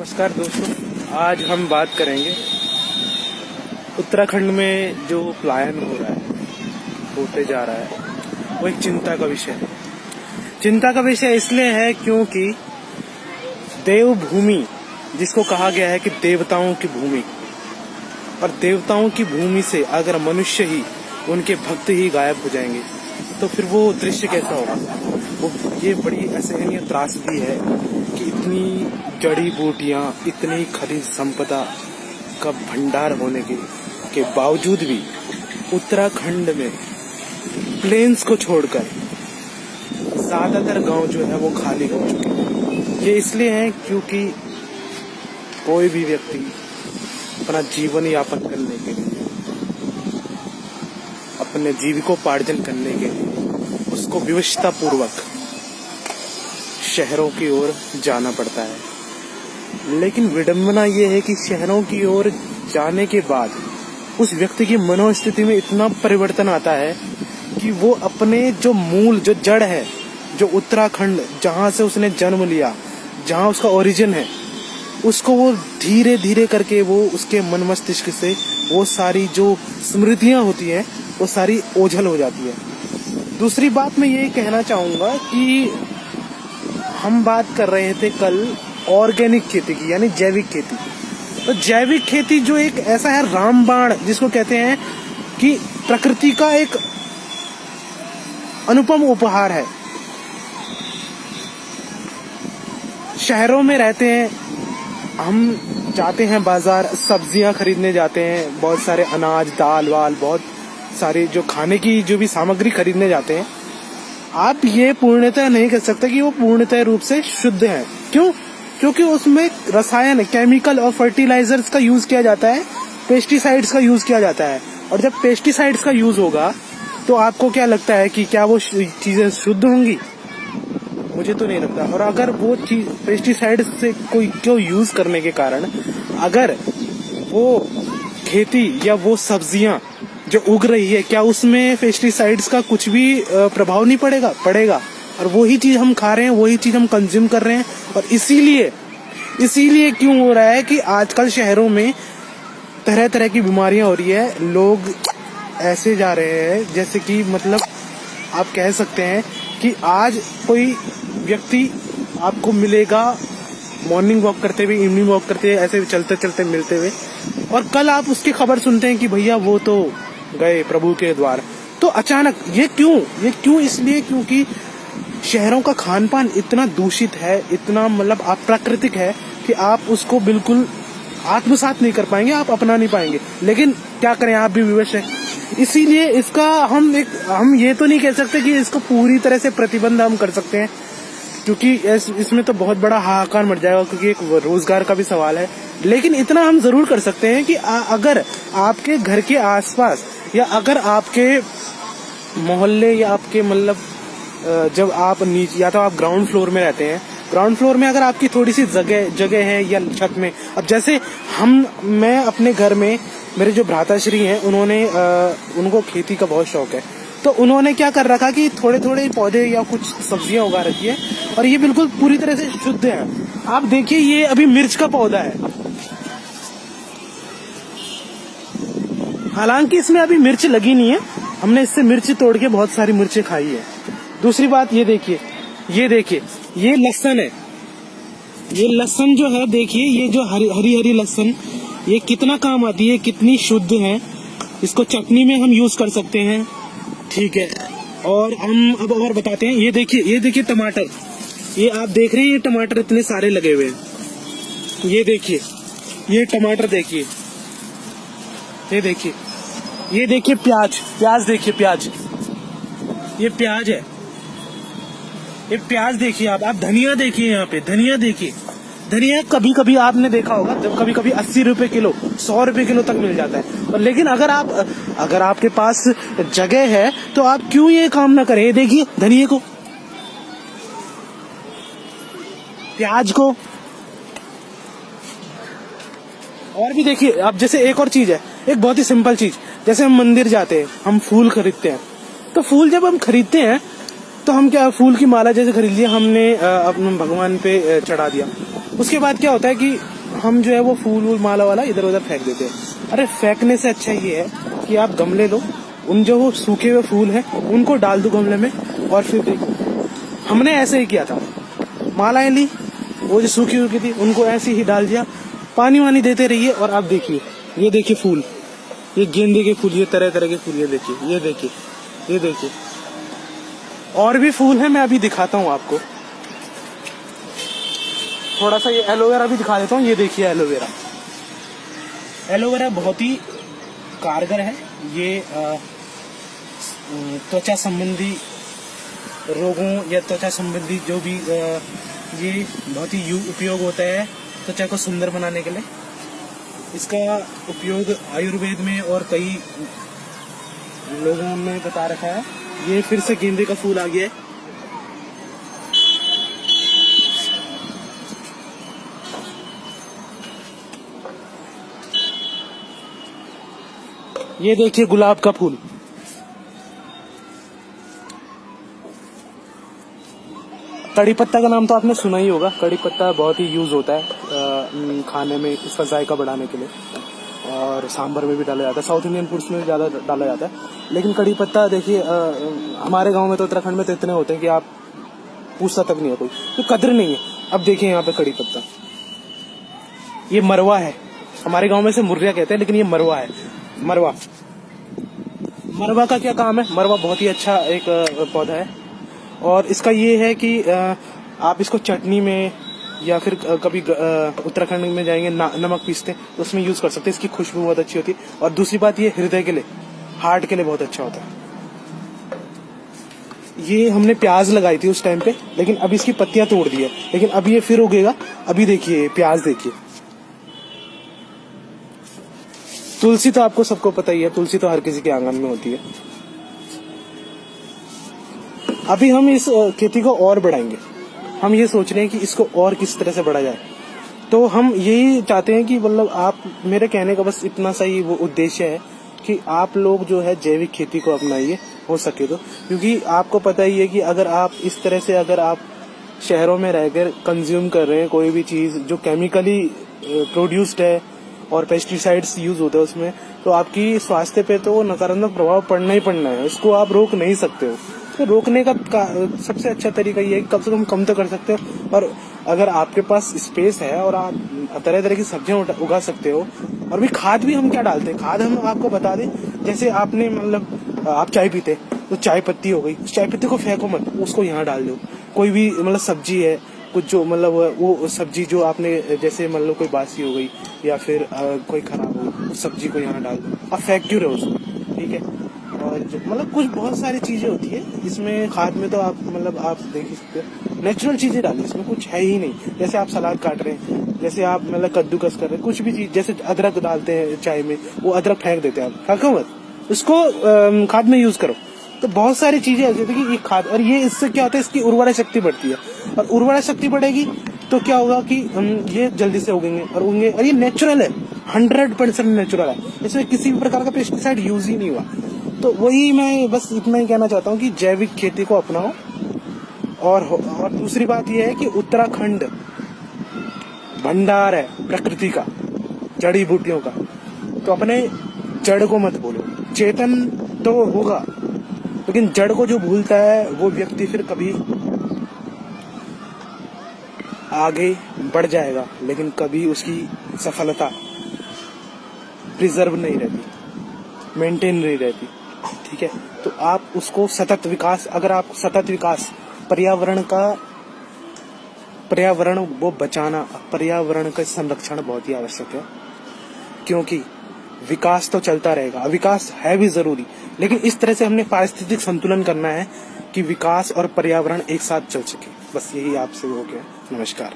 नमस्कार दोस्तों, आज हम बात करेंगे उत्तराखंड में जो पलायन हो रहा है, होते जा रहा है, वो एक चिंता का विषय है। चिंता का विषय इसलिए है क्योंकि देवभूमि, जिसको कहा गया है कि देवताओं की भूमि, और देवताओं की भूमि से अगर मनुष्य ही, उनके भक्त ही गायब हो जाएंगे तो फिर वो दृश्य कैसा होगा। वो ये बड़ी असहनीय त्रासदी है कि इतनी जड़ी बूटियां, इतनी खनिज संपदा का भंडार होने के बावजूद भी उत्तराखंड में प्लेन्स को छोड़कर ज्यादातर गांव जो है वो खाली हो चुके हैं। ये इसलिए है क्योंकि कोई भी व्यक्ति अपना जीवन यापन करने के लिए, अपने जीविकोपार्जन करने के लिए उसको विवशता पूर्वक शहरों की ओर जाना पड़ता है। लेकिन विडंबना ये है कि शहरों की ओर जाने के बाद उस व्यक्ति की मनोस्थिति में इतना परिवर्तन आता है कि वो अपने जो मूल, जो जड़ है, जो उत्तराखंड जहाँ से उसने जन्म लिया, जहाँ उसका ओरिजिन है, उसको वो धीरे धीरे करके वो उसके मन मस्तिष्क से वो सारी जो स्मृतियां होती हैं वो सारी ओझल हो जाती है। दूसरी बात मैं ये कहना चाहूँगा कि हम बात कर रहे थे कल ऑर्गेनिक खेती की, यानी जैविक खेती। तो जैविक खेती जो एक ऐसा है रामबाण, जिसको कहते हैं कि प्रकृति का एक अनुपम उपहार है। शहरों में रहते हैं हम, जाते हैं बाजार, सब्जियां खरीदने जाते हैं, बहुत सारे अनाज, दाल वाल, बहुत सारे जो खाने की जो भी सामग्री खरीदने जाते हैं। आप ये पूर्णतः नहीं कह सकते कि वो पूर्णतः रूप से शुद्ध है। क्यों? क्योंकि उसमें रसायन, केमिकल और फर्टिलाइजर्स का यूज किया जाता है, पेस्टिसाइड्स का यूज किया जाता है। और जब पेस्टिसाइड्स का यूज होगा तो आपको क्या लगता है कि क्या वो चीजें शुद्ध होंगी? मुझे तो नहीं लगता। और अगर वो चीज पेस्टिसाइड से क्यों यूज करने के कारण अगर वो खेती या वो सब्जियां जो उग रही है, क्या उसमें पेस्टिसाइड्स का कुछ भी प्रभाव नहीं पड़ेगा। और वही चीज हम खा रहे हैं, वही चीज हम कंज्यूम कर रहे हैं। और इसीलिए क्यों हो रहा है कि आजकल शहरों में तरह तरह की बीमारियां हो रही है। लोग ऐसे जा रहे हैं जैसे कि मतलब आप कह सकते हैं कि आज कोई व्यक्ति आपको मिलेगा मॉर्निंग वॉक करते हुए, इवनिंग वॉक करते हुए, ऐसे चलते चलते मिलते हुए, और कल आप उसकी खबर सुनते हैं कि भैया वो तो गए प्रभु के द्वार। तो अचानक ये क्यों? इसलिए क्योंकि शहरों का खान पान इतना दूषित है, इतना मतलब अप्राकृतिक है कि आप उसको बिल्कुल आत्मसात नहीं कर पाएंगे, आप अपना नहीं पाएंगे। लेकिन क्या करें, आप भी विवश हैं। इसीलिए इसका हम ये तो नहीं कह सकते कि इसको पूरी तरह से प्रतिबंध हम कर सकते हैं, क्योंकि इसमें तो बहुत बड़ा हाहाकार मच जाएगा, क्योंकि एक रोजगार का भी सवाल है। लेकिन इतना हम जरूर कर सकते हैं कि अगर आपके घर के आसपास, या अगर आपके मोहल्ले, या आपके मतलब जब आप नीचे, या तो आप ग्राउंड फ्लोर में रहते हैं, ग्राउंड फ्लोर में अगर आपकी थोड़ी सी जगह है, या छत में, अब जैसे मैं अपने घर में, मेरे जो भ्राताश्री हैं, उनको खेती का बहुत शौक है। तो उन्होंने क्या कर रखा कि थोड़े थोड़े पौधे या कुछ सब्जियां उगा रखी है, और ये बिल्कुल पूरी तरह से शुद्ध है। आप देखिए, ये अभी मिर्च का पौधा है, हालांकि इसमें अभी मिर्च लगी नहीं है, हमने इससे मिर्च तोड़ के बहुत सारी मिर्चें खाई है। दूसरी बात ये देखिए, ये लहसुन है, ये लहसुन जो है, देखिए ये जो हरी लहसुन, ये कितना काम आती है, कितनी शुद्ध है। इसको चटनी में हम यूज कर सकते हैं, ठीक है। और हम अब और बताते हैं, ये देखिए टमाटर, ये आप देख रहे हैं, ये टमाटर इतने सारे लगे हुए हैं। ये देखिए, ये टमाटर देखिए, ये देखिए प्याज देखिए, ये प्याज है, ये प्याज देखिए। आप धनिया देखिए, यहाँ पे धनिया कभी कभी आपने देखा होगा, जब कभी कभी 80 रुपए किलो, 100 रुपए किलो तक मिल जाता है। और लेकिन अगर आपके पास जगह है तो आप क्यों ये काम ना करें। ये देखिए धनिया को, प्याज को, और भी देखिए। अब जैसे एक और चीज है, एक बहुत ही सिंपल चीज, जैसे हम मंदिर जाते हैं, हम फूल खरीदते हैं, तो फूल जब हम खरीदते हैं तो हम क्या, फूल की माला जैसे खरीद लिया हमने, अपने भगवान पे चढ़ा दिया। उसके बाद क्या होता है कि हम जो है वो फूल वूल माला वाला इधर उधर फेंक देते हैं। अरे फेंकने से अच्छा ये है कि आप गमले लो, उन जो वो सूखे हुए फूल हैं उनको डाल दो गमले में, और फिर देखो हमने ऐसे ही किया था। मालाएं ली, वो जो सूखी हुई थी उनको ऐसे ही डाल दिया, पानी वानी देते रहिए। और आप देखिए, ये देखिए फूल, ये गेंदे के फूल, ये तरह तरह के फूल, ये देखिए, ये देखिए, ये देखिए। और भी फूल हैं, मैं अभी दिखाता हूँ आपको। थोड़ा सा ये एलोवेरा भी दिखा देता हूँ। ये देखिए एलोवेरा, एलोवेरा बहुत ही कारगर है। ये त्वचा संबंधी रोगों या त्वचा संबंधी जो भी ये बहुत ही उपयोग होता है त्वचा को सुंदर बनाने के लिए। इसका उपयोग आयुर्वेद में और कई लोगों ने बता रखा है। ये फिर से गेंदे का फूल आ गया है। ये देखिए गुलाब का फूल। कड़ी पत्ता का नाम तो आपने सुना ही होगा। कड़ी पत्ता बहुत ही यूज होता है खाने में, इसका जायका बढ़ाने के लिए, और सांभर में भी डाला जाता है, साउथ इंडियन फूड्स में भी ज्यादा डाला जाता है। लेकिन कड़ी पत्ता देखिए हमारे गांव में तो, उत्तराखंड में तो इतने होते हैं कि आप पूछता तक नहीं है कोई, तो कदर नहीं है। अब देखिए यहाँ पे कड़ी पत्ता, ये मरवा है। हमारे गांव में से मुर्रिया कहते हैं, लेकिन ये मरवा है। मरवा, मरवा का क्या काम है? मरवा बहुत ही अच्छा एक पौधा है, और इसका ये है कि आप इसको चटनी में या फिर कभी उत्तराखंड में जाएंगे नमक पीसते हैं तो उसमें यूज कर सकते हैं। इसकी खुशबू बहुत अच्छी होती है। और दूसरी बात, ये हृदय के लिए, हार्ट के लिए बहुत अच्छा होता है। ये हमने प्याज लगाई थी उस टाइम पे, लेकिन अभी इसकी पत्तियां तोड़ दी है, लेकिन अभी ये फिर उगेगा। अभी देखिए प्याज देखिए। तुलसी तो आपको सबको पता ही है, तुलसी तो हर किसी के आंगन में होती है। अभी हम इस खेती को और बढ़ाएंगे। हम ये सोच रहे हैं कि इसको और किस तरह से बढ़ा जाए। तो हम यही चाहते हैं कि मतलब आप, मेरे कहने का बस इतना सा ही वो उद्देश्य है कि आप लोग जो है जैविक खेती को अपनाइए हो सके तो। क्योंकि आपको पता ही है कि अगर आप इस तरह से, अगर आप शहरों में रहकर कंज्यूम कर रहे हैं कोई भी चीज जो केमिकली प्रोड्यूस्ड है और पेस्टिसाइड्स यूज होते हैं उसमें, तो आपकी स्वास्थ्य पे तो नकारात्मक प्रभाव पड़ना ही पड़ना है। इसको आप रोक नहीं सकते हो। तो रोकने का सबसे अच्छा तरीका ये है कि कम से कम तो कर सकते हो। और अगर आपके पास स्पेस है और आप तरह तरह की सब्जियां उगा सकते हो। और भी खाद भी हम क्या डालते हैं, खाद हम आपको बता दें। जैसे आपने मतलब आप चाय पीते, तो चाय पत्ती हो गई, चाय पत्ती को फेंको मत, उसको यहाँ डाल दो। कोई भी मतलब सब्जी है, कुछ जो मतलब वो सब्जी जो आपने, जैसे मतलब कोई बासी हो गई या फिर कोई खराब हो, उस सब्जी को यहाँ डाल दो। आप फेंक क्यों रहे हो उसको, ठीक है। और मतलब कुछ बहुत सारी चीजें होती है इसमें, खाद में तो आप मतलब आप देख ही सकते हो, नेचुरल चीजें डाली, इसमें कुछ है ही नहीं। जैसे आप सलाद काट रहे हैं, जैसे आप मतलब कद्दूकस कर रहे हैं, कुछ भी चीज, जैसे अदरक डालते हैं चाय में, वो अदरक फेंक देते हैं आप, फेंको मत, उसको खाद में यूज करो। तो बहुत सारी चीजें ऐसी थी कि ये खाद, और ये इससे क्या होता है, इसकी उर्वरा शक्ति बढ़ती है। और उर्वरा शक्ति बढ़ेगी तो क्या होगा कि ये जल्दी से उगेंगे और ये नेचुरल है, 100% नेचुरल है। इसमें किसी भी प्रकार का पेस्टिसाइड यूज ही नहीं हुआ। तो वही मैं बस इतना ही कहना चाहता हूँ कि जैविक खेती को अपनाओ। और दूसरी बात यह है कि उत्तराखंड भंडार है प्रकृति का, जड़ी बूटियों का। तो अपने जड़ को मत भूलो। चेतन तो होगा, लेकिन जड़ को जो भूलता है वो व्यक्ति फिर कभी आगे बढ़ जाएगा, लेकिन कभी उसकी सफलता प्रिजर्व नहीं रहती, मेंटेन नहीं रहती, ठीक है। तो आप उसको सतत विकास, अगर आप सतत विकास, पर्यावरण वो बचाना, पर्यावरण का संरक्षण बहुत ही आवश्यक है। क्योंकि विकास तो चलता रहेगा, विकास है भी जरूरी, लेकिन इस तरह से हमने पारिस्थितिक संतुलन करना है कि विकास और पर्यावरण एक साथ चल सके। बस यही आपसे हो गया। नमस्कार।